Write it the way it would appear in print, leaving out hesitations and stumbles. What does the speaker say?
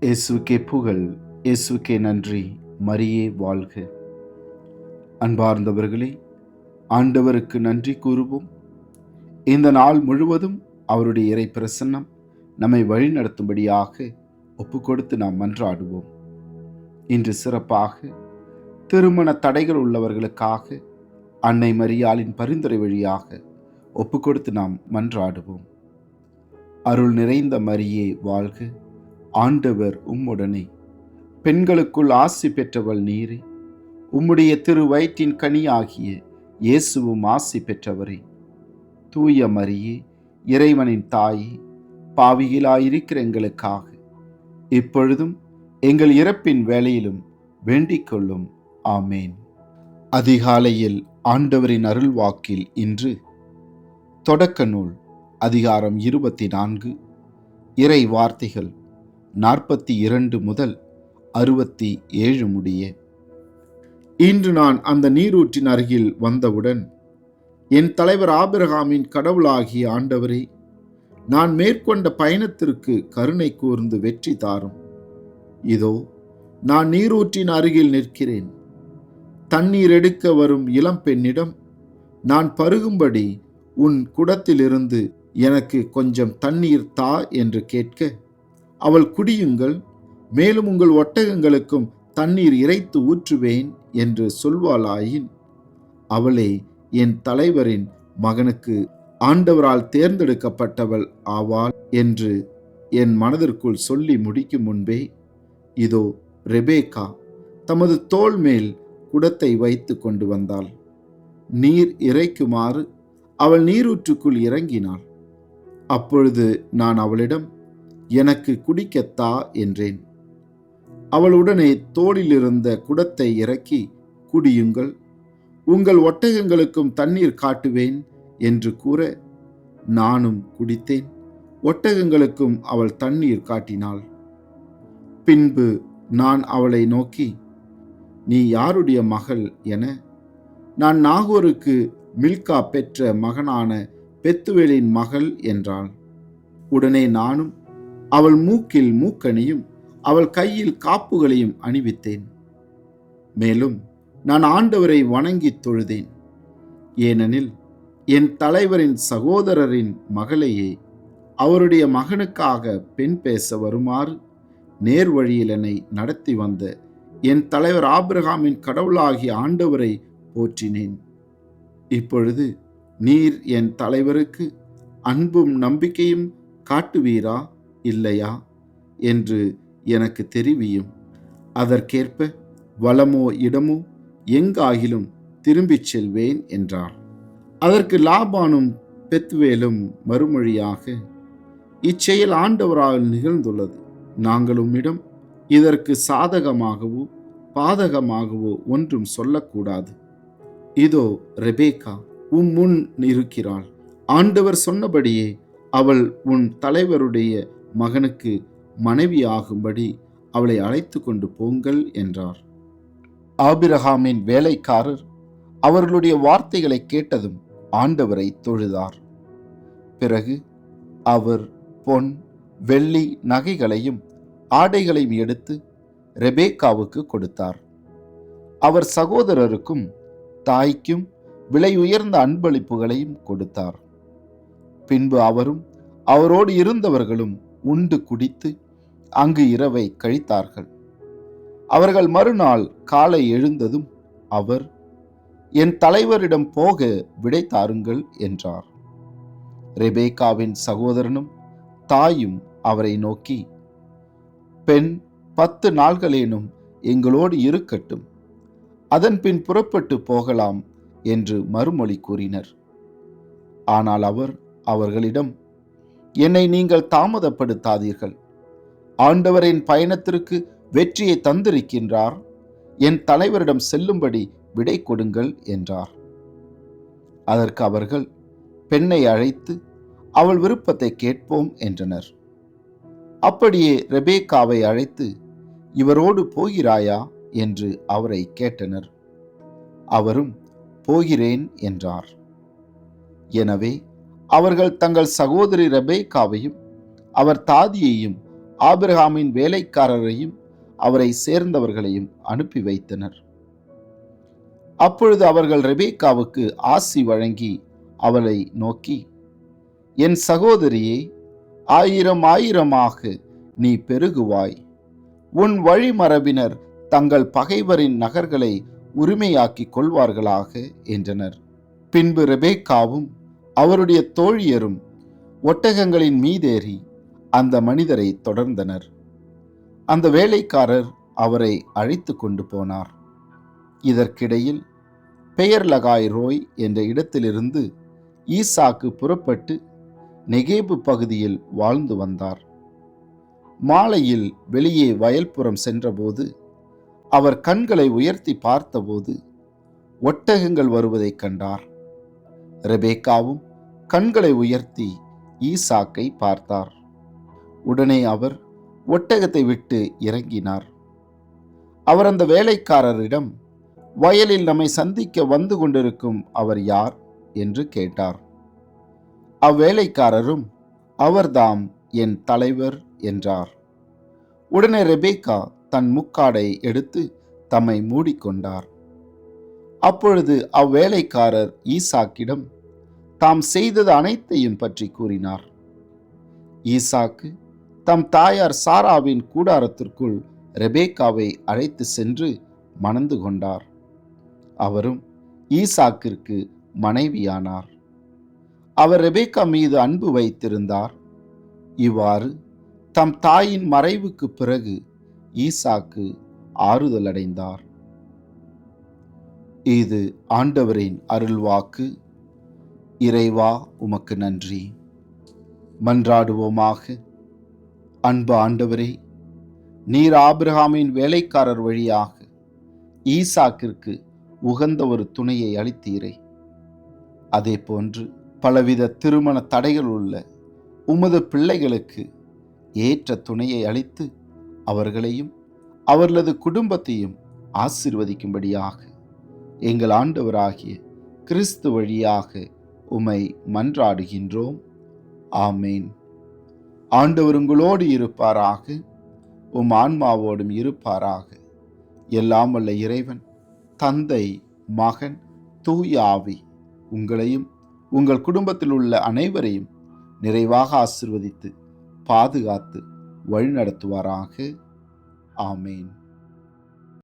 இயேசுக்கே புகழ், இயேசுக்கே நன்றி, மரியே வாழ்க. அன்பார்ந்தவர்களே, ஆண்டவருக்கு நன்றி கூறுவோம். இந்த நாள் முழுவதும் அவருடைய இறை பிரசன்னம் நம்மை வழிநடத்தும்படியாக ஒப்புக்கொடுத்து நாம் மன்றாடுவோம். இன்று சிறப்பாக திருமண தடைகள் உள்ளவர்களுக்காக அன்னை மரியாளின் பரிந்துரை வழியாக ஒப்புக்கொடுத்து நாம் மன்றாடுவோம். அருள் நிறைந்த மரியே வாழ்க, ஆண்டவர் உம்முடனே, பெண்களுக்குள் ஆசி பெற்றவள் நீரே, உம்முடைய திரு வயிற்றின் கனியாகிய இயேசுவும் ஆசி பெற்றவரே. தூய மரியே, இறைவனின் தாயே, பாவிகளாயிருக்கிற எங்களுக்காக இப்பொழுதும் எங்கள் இறப்பின் வேளையிலும் வேண்டிக் கொள்ளும். ஆமேன். அதிகாலையில் ஆண்டவரின் அருள்வாக்கில் இன்று தொடக்க நூல் அதிகாரம் 24, இறை வார்த்தைகள் 42 முதல் 67 முடிய. இன்று நான் அந்த நீரூற்றின் அருகில் வந்தவுடன், என் தலைவர் ஆபிரகாமின் கடவுளாகிய ஆண்டவரே, நான் மேற்கொண்ட பயணத்திற்கு கருணை கூர்ந்து வெற்றி தாரும். இதோ நான் நீரூற்றின் அருகில் நிற்கிறேன். தண்ணீர் எடுக்க வரும் இளம் பெண்ணிடம், நான் பருகும்படி உன் குடத்திலிருந்து எனக்கு கொஞ்சம் தண்ணீர் தா என்று கேட்க, அவள் குடியுங்கள், மேலும் உங்கள் ஒட்டகங்களுக்கும் தண்ணீர் இறைத்து ஊற்றுவேன் என்று சொல்வாளாயின், அவளே என் தலைவரின் மகனுக்கு ஆண்டவரால் தேர்ந்தெடுக்கப்பட்டவள் ஆவாள் என்று என் மனதிற்குள் சொல்லி முடிக்கும் முன்பே, இதோ ரெபேக்கா தமது தோள் மேல் குடத்தை வைத்து கொண்டு வந்தாள். நீர் இறைக்குமாறு அவள் நீரூற்றுக்குள் இறங்கினாள். அப்பொழுது நான் அவளிடம், எனக்கு குடிக்கத்தா என்றேன். அவள் உடனே தோளிலிருந்த குடத்தை இறக்கி, குடியுங்கள், உங்கள் ஒட்டகங்களுக்கும் தண்ணீர் காட்டுவேன் என்று கூற, நானும் குடித்தேன். ஒட்டகங்களுக்கும் அவள் தண்ணீர் காட்டினாள். பின்பு நான் அவளை நோக்கி, நீ யாருடைய மகள் என, நான் நாகோருக்கு மில்கா பெற்ற மகனான பெத்துவேலின் மகள் என்றாள். உடனே நானும் அவள் மூக்கில் மூக்கணியும் அவள் கையில் காப்புகளையும் அணிவித்தேன். மேலும் நான் ஆண்டவரை வணங்கி தொழுதேன். ஏனெனில் என் தலைவரின் சகோதரரின் மகளையே அவருடைய மகனுக்காக பெண் பேச வருமாறு நேர் வழியில் என்னை நடத்தி வந்த என் தலைவர் ஆபிரகாமின் கடவுளாகிய ஆண்டவரை போற்றினேன். இப்பொழுது நீர் என் தலைவருக்கு அன்பும் நம்பிக்கையும் காட்டுவீரா இல்லையா என்று எனக்கு தெரிவியும். அதற்கேற்ப வளமோ இடமோ எங்காகிலும் திரும்பிச் செல்வேன் என்றார். அதற்கு லாபானும் பெத்துவேலும் மறுமொழியாக, இச்செயல் ஆண்டவரால் நிகழ்ந்துள்ளது. நாங்கள் உம்மிடம் இதற்கு சாதகமாகவோ பாதகமாகவோ ஒன்றும் சொல்லக்கூடாது. இதோ ரெபேக்கா உன் முன் இருக்கிறாள். ஆண்டவர் சொன்னபடியே அவள் உன் தலைவருடைய மகனுக்கு மனைவியாகும்படி அவளை அழைத்து கொண்டு போங்கள் என்றார். ஆபிரகாமின் வேலைக்காரர் அவர்களுடைய வார்த்தைகளை கேட்டதும் ஆண்டவரை தொழுதார். பிறகு அவர் பொன் வெள்ளி நகைகளையும் ஆடைகளையும் எடுத்து ரெபேக்காவுக்கு கொடுத்தார். அவர் சகோதரருக்கும் தாய்க்கும் விலை உயர்ந்த அன்பளிப்புகளையும் கொடுத்தார். பின்பு அவரும் அவரோடு இருந்தவர்களும் உண்டு குடித்து அங்கு இரவை கழித்தார்கள். அவர்கள் மறுநாள் காலை எழுந்ததும் அவர், என் தலைவரிடம் போக விடை தாருங்கள் என்றார். ரெபேக்காவின் சகோதரனும் தாயும் அவரை நோக்கி, பெண் 10 நாள்களேனும் எங்களோடு இருக்கட்டும், அதன் பின் புறப்பட்டு போகலாம் என்று மறுமொழி கூறினர். ஆனால் அவர் அவர்களிடம், என்னை நீங்கள் தாமதப்படுத்தாதீர்கள். ஆண்டவரின் பயணத்திற்கு வெற்றியை தந்திருக்கின்றார். என் தலைவரிடம் செல்லும்படி விடை கொடுங்கள் என்றார். அதற்கு அவர்கள் பெண்ணை அழைத்து அவள் விருப்பத்தை கேட்போம் என்றனர். அப்படியே ரெபேக்காவை அழைத்து, இவரோடு போகிறாயா என்று அவரை கேட்டனர். அவரும் போகிறேன் என்றார். எனவே அவர்கள் தங்கள் சகோதரி ரெபேக்காவையும் அவர் தாதியையும் ஆபிரகாமின் வேலைக்காரரையும் அவரை சேர்ந்தவர்களையும் அனுப்பி வைத்தனர். அப்பொழுது அவர்கள் ரெபேக்காவுக்கு ஆசி வழங்கி அவளை நோக்கி, என் சகோதரியே, ஆயிரம் ஆயிரமாக நீ பெருகுவாய். உன் வழிமரபினர் தங்கள் பகைவரின் நகர்களை உரிமையாக்கிக் கொள்வார்களாக என்றனர். பின்பு ரெபேக்காவும் அவருடைய தோழியரும் ஒட்டகங்களின் மீதேறி அந்த மனிதரை தொடர்ந்தனர். அந்த வேலைக்காரர் அவரை அழைத்து கொண்டு போனார். இதற்கிடையில் பெயர்லகாய் ரோய் என்ற இடத்திலிருந்து ஈசாக்கு புறப்பட்டு நெகேபு பகுதியில் வாழ்ந்து வந்தார். மாலையில் வெளியே வயல்புறம் சென்றபோது அவர் கண்களை உயர்த்தி பார்த்தபோது ஒட்டகங்கள் வருவதைக் கண்டார். ரெபேக்காவும் கண்களை உயர்த்தி ஈசாக்கை பார்த்தார். உடனே அவர் ஒட்டகத்தை விட்டு இறங்கினார். அவர் அந்த வேலைக்காரரிடம், வயலில் நம்மை சந்திக்க வந்து கொண்டிருக்கும் அவர் யார் என்று கேட்டார். அவ்வேலைக்காரரும், அவர்தாம் என் தலைவர் என்றார். உடனே ரெபேக்கா தன் முக்காடை எடுத்து தம்மை மூடிக்கொண்டார். அப்பொழுது அவ்வேலைக்காரர் ஈசாக்கிடம் தாம் செய்தது அனைத்தையும் பற்றி கூறினார். ஈசாக்கு தம் தாயார் சாராவின் கூடாரத்திற்குள் ரெபேக்காவை அழைத்து சென்று மணந்து கொண்டார். அவரும் ஈசாக்கிற்கு மனைவியானார். அவர் ரெபேக்கா மீது அன்பு வைத்திருந்தார். இவ்வாறு தம் தாயின் மறைவுக்கு பிறகு ஈசாக்கு ஆறுதல் அடைந்தார். இது ஆண்டவரின் அருள்வாக்கு. இறைவா, உமக்கு நன்றி. மன்றாடுவோமாக. அன்பு ஆண்டவரே, நீர் ஆபிரகாமின் வேலைக்காரர் வழியாக ஈசாக்கிற்கு உகந்த ஒரு துணையை அளித்தீரே. அதே போன்று பலவித திருமண தடைகள் உள்ள உமது பிள்ளைகளுக்கு ஏற்ற துணையை அளித்து அவர்களையும் அவர்களது குடும்பத்தையும் ஆசீர்வதிக்கும்படியாக எங்கள் ஆண்டவராகிய கிறிஸ்து வழியாக உம்மை மன்றாடுகின்றோம். ஆமேன். ஆண்டவர் உங்களோடு இருப்பாராக, உம் ஆன்மாவோடும் இருப்பாராக. எல்லாம் வல்ல இறைவன், தந்தை, மகன், தூய ஆவி உங்களையும் உங்கள் குடும்பத்தில் உள்ள அனைவரையும் நிறைவாக ஆசீர்வதித்து பாதுகாத்து வழிநடத்துவாராக. ஆமேன்.